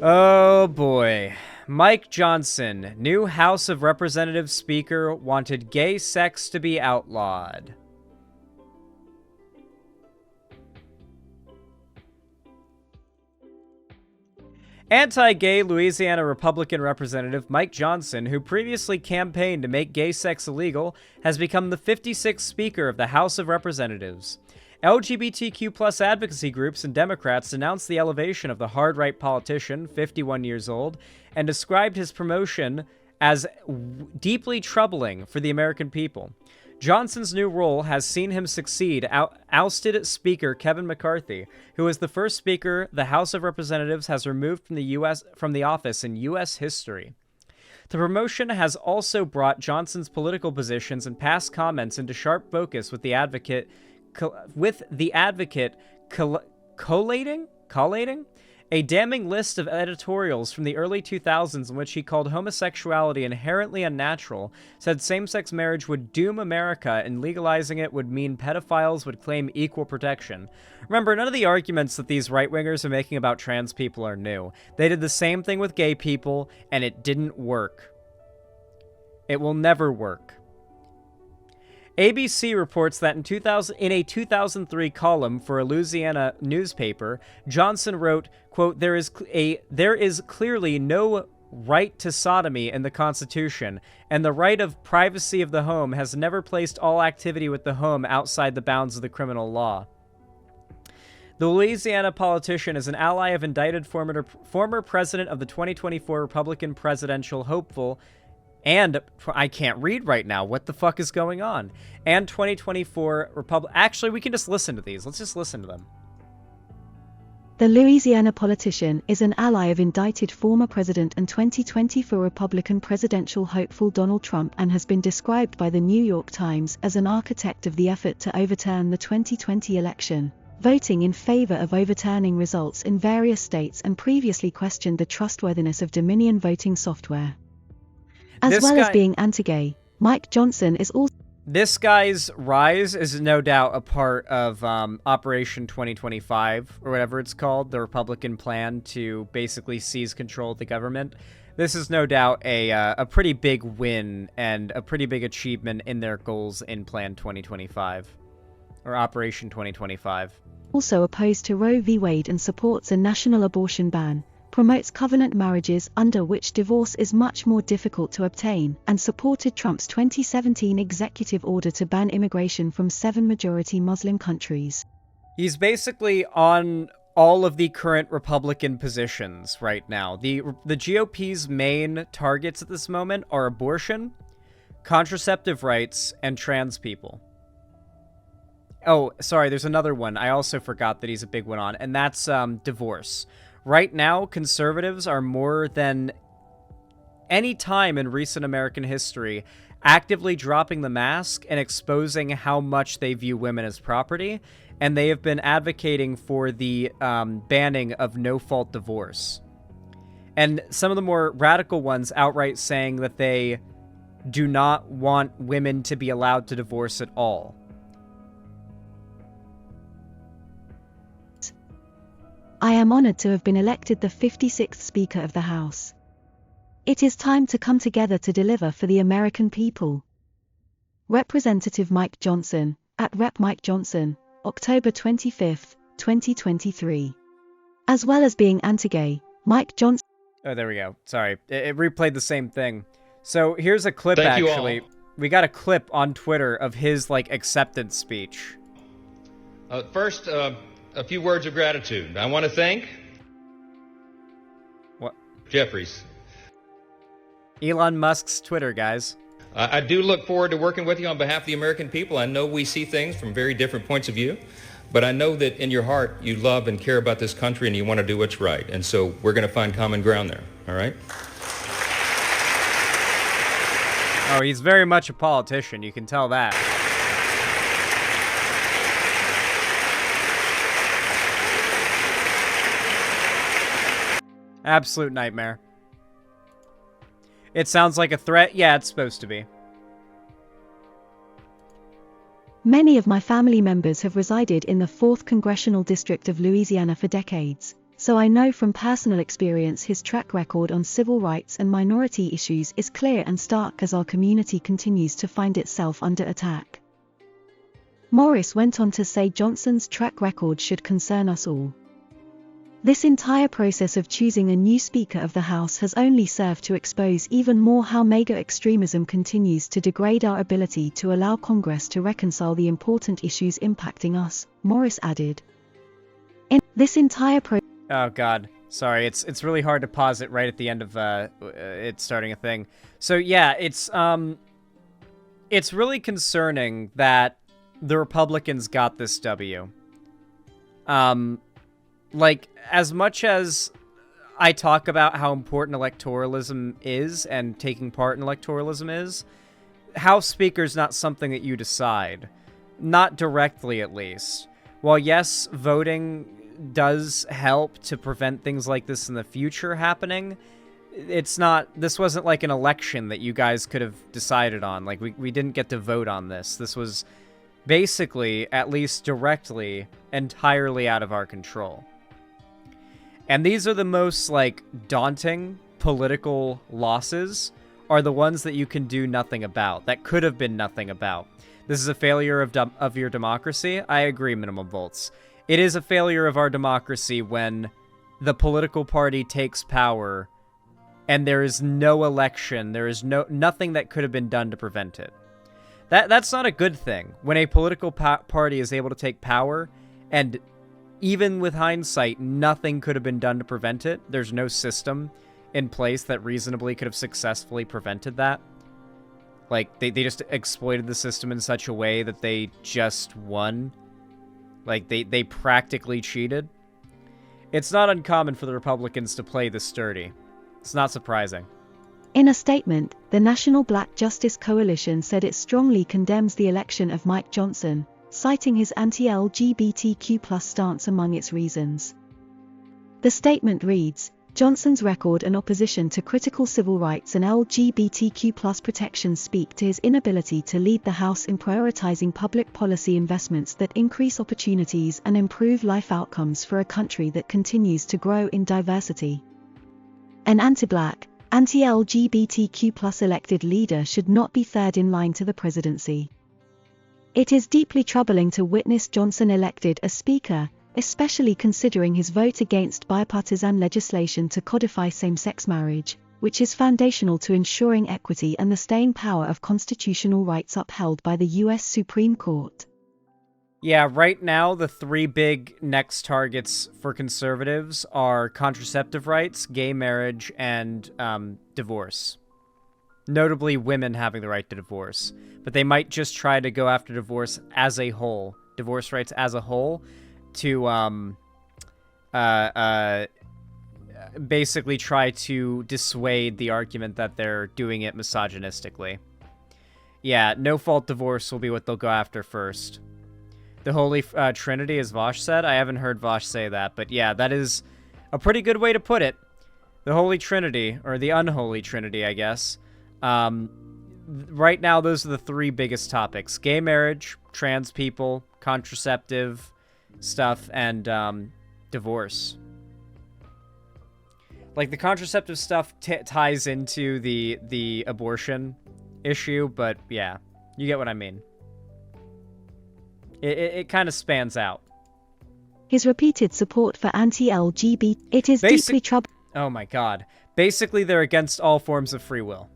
Oh boy. Mike Johnson, new House of Representatives Speaker, wanted gay sex to be outlawed. Anti-gay Louisiana Republican Representative Mike Johnson, who previously campaigned to make gay sex illegal, has become the 56th Speaker of the House of Representatives. LGBTQ+ advocacy groups and Democrats denounced the elevation of the hard-right politician, 51 years old, and described his promotion as deeply troubling for the American people. Johnson's new role has seen him succeed ousted Speaker Kevin McCarthy, who is the first Speaker the House of Representatives has removed from the office in U.S. history. The promotion has also brought Johnson's political positions and past comments into sharp focus with the advocate collating a damning list of editorials from the early 2000s in which he called homosexuality inherently unnatural, said same-sex marriage would doom America and legalizing it would mean pedophiles would claim equal protection. Remember, none of the arguments that these right-wingers are making about trans people are new. They did the same thing with gay people, and it didn't work. It will never work. ABC reports that in a 2003 column for a Louisiana newspaper, Johnson wrote, quote, there is clearly no right to sodomy in the Constitution, and the right of privacy of the home has never placed all activity with the home outside the bounds of the criminal law. The Louisiana politician is an ally of indicted former president of the 2024 Republican presidential hopeful, and I can't read right now. What the fuck is going on? And 2024 Actually, we can just listen to these. Let's just listen to them. The Louisiana politician is an ally of indicted former president and 2024 Republican presidential hopeful Donald Trump and has been described by the New York Times as an architect of the effort to overturn the 2020 election, voting in favor of overturning results in various states and previously questioned the trustworthiness of Dominion voting software. As being anti-gay, Mike Johnson is also... This guy's rise is no doubt a part of Operation 2025, or whatever it's called, the Republican plan to basically seize control of the government. This is no doubt a pretty big win and a pretty big achievement in their goals in Plan 2025, or Operation 2025. Also opposed to Roe v. Wade and supports a national abortion ban, promotes covenant marriages under which divorce is much more difficult to obtain, and supported Trump's 2017 executive order to ban immigration from 7 majority Muslim countries. He's basically on all of the current Republican positions right now. The GOP's main targets at this moment are abortion, contraceptive rights, and trans people. Oh, sorry, there's another one I also forgot that he's a big one on, and that's divorce. Right now, conservatives are more than any time in recent American history actively dropping the mask and exposing how much they view women as property, and they have been advocating for the banning of no-fault divorce. And some of the more radical ones outright saying that they do not want women to be allowed to divorce at all. I am honored to have been elected the 56th Speaker of the House. It is time to come together to deliver for the American people. Representative Mike Johnson, at Rep. Mike Johnson, October 25, 2023. As well as being anti-gay, Mike Johnson... Oh, there we go. Sorry. It replayed the same thing. So here's a clip, actually. We got a clip on Twitter of his, acceptance speech. First, a few words of gratitude. I want to thank... What? Jeffries. Elon Musk's Twitter, guys. I do look forward to working with you on behalf of the American people. I know we see things from very different points of view, but I know that in your heart you love and care about this country and you want to do what's right. And so we're going to find common ground there, all right? Oh, he's very much a politician. You can tell that. Absolute nightmare. It sounds like a threat. Yeah, it's supposed to be. Many of my family members have resided in the 4th Congressional District of Louisiana for decades, so I know from personal experience his track record on civil rights and minority issues is clear and stark as our community continues to find itself under attack. Morris went on to say Johnson's track record should concern us all. This entire process of choosing a new Speaker of the House has only served to expose even more how MAGA extremism continues to degrade our ability to allow Congress to reconcile the important issues impacting us, Morris added. In this entire Oh God, sorry, it's really hard to pause it right at the end of it starting a thing. So yeah, it's really concerning that the Republicans got this W. Like, as much as I talk about how important electoralism is and taking part in electoralism is, House Speaker's not something that you decide. Not directly, at least. While yes, voting does help to prevent things like this in the future happening, this wasn't like an election that you guys could have decided on. Like, we didn't get to vote on this. This was basically, at least directly, entirely out of our control. And these are the most, like, daunting political losses, are the ones that you can do nothing about, that could have been nothing about. This is a failure of your democracy? I agree, Minimum Volts. It is a failure of our democracy when the political party takes power and there is no election, there is nothing that could have been done to prevent it. That's not a good thing. When a political party is able to take power and even with hindsight, nothing could have been done to prevent it. There's no system in place that reasonably could have successfully prevented that. Like, they just exploited the system in such a way that they just won. Like, they practically cheated. It's not uncommon for the Republicans to play this sturdy. It's not surprising. In a statement, the National Black Justice Coalition said it strongly condemns the election of Mike Johnson, citing his anti-LGBTQ+ stance among its reasons. The statement reads, Johnson's record and opposition to critical civil rights and LGBTQ+ protections speak to his inability to lead the House in prioritizing public policy investments that increase opportunities and improve life outcomes for a country that continues to grow in diversity. An anti-Black, anti-LGBTQ+ elected leader should not be third in line to the presidency. It is deeply troubling to witness Johnson elected as Speaker, especially considering his vote against bipartisan legislation to codify same-sex marriage, which is foundational to ensuring equity and the staying power of constitutional rights upheld by the U.S. Supreme Court. Yeah, right now, the three big next targets for conservatives are contraceptive rights, gay marriage, and divorce. Notably, women having the right to divorce. But they might just try to go after divorce as a whole, divorce rights as a whole, to basically try to dissuade the argument that they're doing it misogynistically. Yeah, no-fault divorce will be what they'll go after first. The Holy Trinity, as Vosh said. I haven't heard Vosh say that, but yeah, that is a pretty good way to put it. The Holy Trinity, or the Unholy Trinity, I guess. Right now, those are the three biggest topics. Gay marriage, trans people, contraceptive stuff, and divorce. Like, the contraceptive stuff ties into the abortion issue, but yeah, you get what I mean. It kind of spans out. His repeated support for anti-LGBT, it is deeply troubling. Oh my god. Basically, they're against all forms of free will.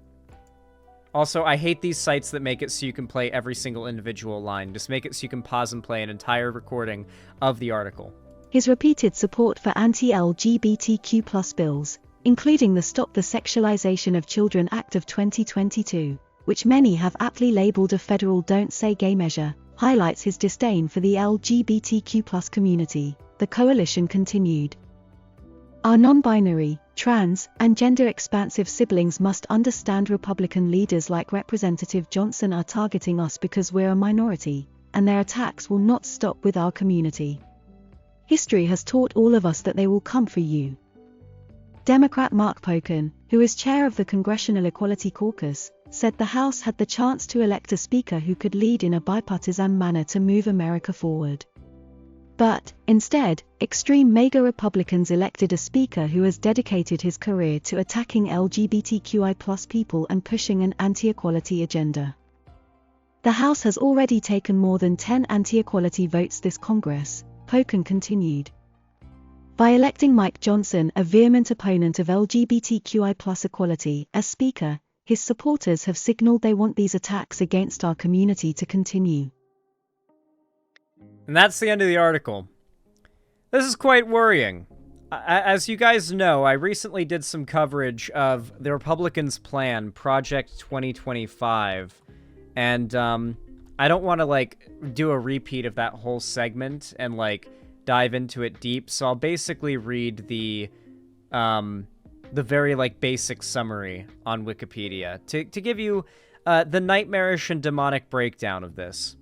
Also, I hate these sites that make it so you can play every single individual line. Just make it so you can pause and play an entire recording of the article. His repeated support for anti-LGBTQ+ bills, including the Stop the Sexualization of Children Act of 2022, which many have aptly labeled a federal Don't Say Gay measure, highlights his disdain for the LGBTQ+ community, the coalition continued. Our non-binary, trans, and gender-expansive siblings must understand Republican leaders like Representative Johnson are targeting us because we're a minority, and their attacks will not stop with our community. History has taught all of us that they will come for you. Democrat Mark Pocan, who is chair of the Congressional Equality Caucus, said the House had the chance to elect a speaker who could lead in a bipartisan manner to move America forward. But, instead, extreme MAGA Republicans elected a speaker who has dedicated his career to attacking LGBTQI+ people and pushing an anti-equality agenda. The House has already taken more than 10 anti-equality votes this Congress, Pocan continued. By electing Mike Johnson, a vehement opponent of LGBTQI+ equality, as Speaker, his supporters have signaled they want these attacks against our community to continue. And that's the end of the article. This is quite worrying. As you guys know, I recently did some coverage of the Republicans' plan, Project 2025, and I don't want to, do a repeat of that whole segment and, dive into it deep, so I'll basically read the very, basic summary on Wikipedia to give you the nightmarish and demonic breakdown of this.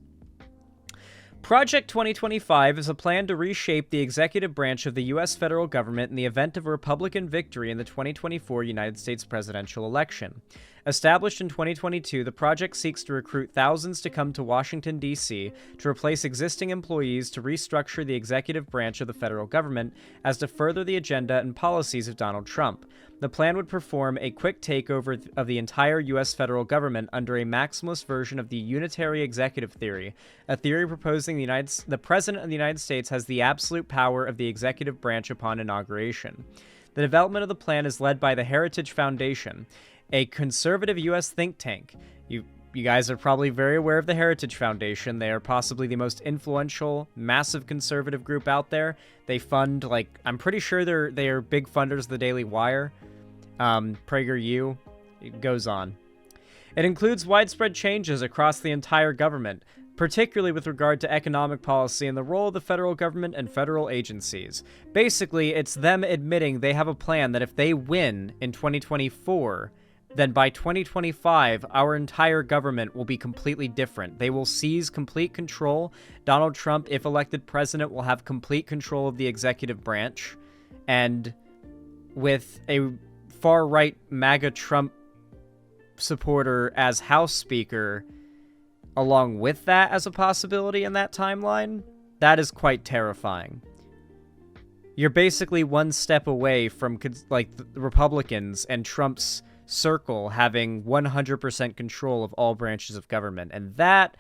Project 2025 is a plan to reshape the executive branch of the U.S. federal government in the event of a Republican victory in the 2024 United States presidential election. Established in 2022, the project seeks to recruit thousands to come to Washington, D.C. to replace existing employees to restructure the executive branch of the federal government as to further the agenda and policies of Donald Trump. The plan would perform a quick takeover of the entire U.S. federal government under a maximalist version of the unitary executive theory, a theory proposing the President of the United States has the absolute power of the executive branch upon inauguration. The development of the plan is led by the Heritage Foundation, a conservative U.S. think tank. You guys are probably very aware of the Heritage Foundation. They are possibly the most influential, massive conservative group out there. They fund, I'm pretty sure they are big funders of the Daily Wire, PragerU. It goes on. It includes widespread changes across the entire government, particularly with regard to economic policy and the role of the federal government and federal agencies. Basically, it's them admitting they have a plan that if they win in 2024, then by 2025, our entire government will be completely different. They will seize complete control. Donald Trump, if elected president, will have complete control of the executive branch. And with a far-right MAGA Trump supporter as House Speaker, along with that as a possibility in that timeline, that is quite terrifying. You're basically one step away from, the Republicans and Trump's circle having 100% control of all branches of government, and that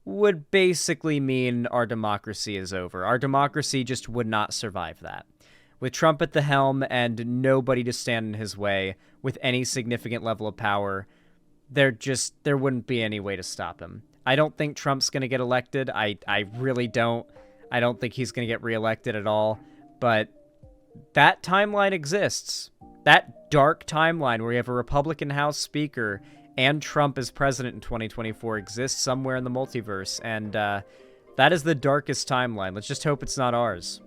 would basically mean our democracy is over. Our democracy just would not survive that. With Trump at the helm and nobody to stand in his way with any significant level of power, there wouldn't be any way to stop him. I don't think Trump's going to get elected. I really don't. I don't think he's going to get reelected at all, but that timeline exists. That dark timeline where you have a Republican House Speaker and Trump as president in 2024 exists somewhere in the multiverse, and that is the darkest timeline. Let's just hope it's not ours.